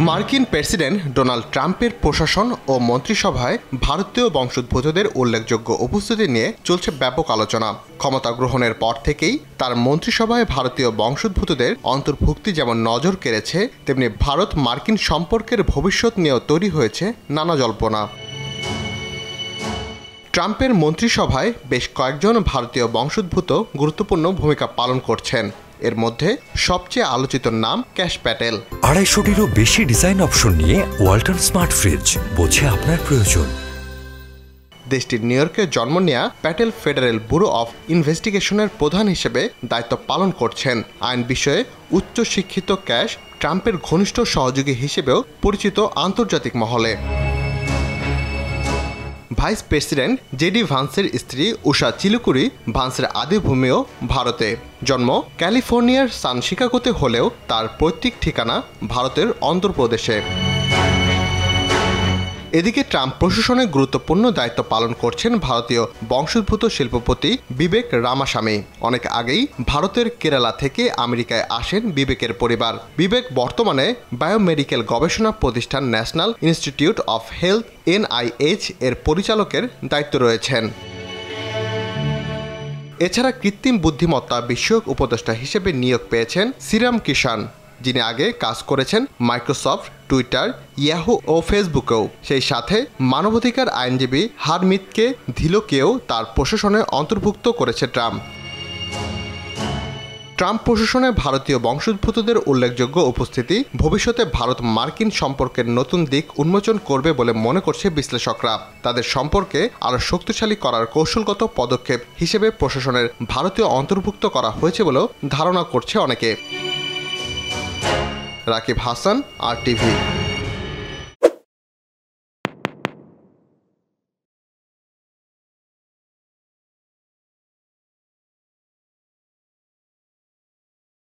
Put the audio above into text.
মার্কিন president Donald ট্রাম্পের প্রশাসন ও মন্ত্রিসভায় ভারতীয় বংশোদ্ভূতদের উল্লেখযোগ্য উপস্থিতি নিয়ে চলছে ব্যাপক আলোচনা। ক্ষমতা গ্রহণের পর থেকেই তার মন্ত্রিসভায় ভারতীয় বংশোদ্ভূতদের অন্তর্ভুক্তি যেমন নজর কেড়েছে, তেমনি ভারত মার্কিন সম্পর্কের ভবিষ্যৎ নিয়েও তৈরি হয়েছে নানা জল্পনা। ট্রাম্পের মন্ত্রিসভায় বেশ কয়েকজন ভারতীয় বংশোদ্ভূত গুরুত্বপূর্ণ ভূমিকা পালন করছেন। এর মধ্যে সবচেয়ে আলোচিত নাম ক্যাশ প্যাটেল। 250-টিরও বেশি ডিজাইন অপশন নিয়ে ওয়ালটন স্মার্ট ফ্রিজ, বোঝে আপনার প্রয়োজন। দেশটির নিউ ইয়র্কে জন্ম নেয়া প্যাটেল ফেডারেল ব্যুরো অফ ইনভেস্টিগেশনের প্রধান হিসেবে দায়িত্ব পালন করছেন। আইন বিষয়ে উচ্চ শিক্ষিত ক্যাশ ট্রাম্পের ঘনিষ্ঠ সহযোগী হিসেবেও পরিচিত আন্তর্জাতিক মহলে। ভাইস প্রেসিডেন্ট জেডি ভান্সের স্ত্রী উষা চিলুকুরি ভান্সের আদিভূমিও ভারতে। জন্ম ক্যালিফোর্নিয়ার সান শিকাগোতে হলেও তার পৈতৃক ঠিকানা ভারতের অন্ধ্রপ্রদেশে। এদিকে ট্রাম্প প্রশাসনে গুরুত্বপূর্ণ দায়িত্ব পালন করছেন ভারতীয় বংশোদ্ভূত শিল্পপতি বিবেক রামাস্বামী। অনেক আগেই ভারতের কেরালা থেকে আমেরিকায় আসেন বিবেকের পরিবার। বিবেক বর্তমানে বায়োমেডিক্যাল গবেষণা প্রতিষ্ঠান national institute of health NIH এর পরিচালকের দায়িত্ব রয়েছেন। এছাড়া কৃত্রিম বুদ্ধিমত্তা বিষয়ক উপদেষ্টা হিসেবে নিয়োগ পেয়েছেন শ্রীরাম কিষাণ, যিনি আগে কাজ করেছেন মাইক্রোসফট, টুইটার, ইয়াহু ও ফেসবুকেও। সেই সাথে মানবাধিকার আইনজীবী হারমিতকে ধিলোকেও তার প্রশাসনে অন্তর্ভুক্ত করেছে ট্রাম্প। ট্রাম্প প্রশাসনে ভারতীয় বংশোদ্ভূতদের উল্লেখযোগ্য উপস্থিতি ভবিষ্যতে ভারত মার্কিন সম্পর্কের নতুন দিক উন্মোচন করবে বলে মনে করছে বিশ্লেষকরা। তাদের সম্পর্কে আরও শক্তিশালী করার কৌশলগত পদক্ষেপ হিসেবে প্রশাসনের ভারতীয় অন্তর্ভুক্ত করা হয়েছে বলেও ধারণা করছে অনেকে। রাকিব হাসান, RTV।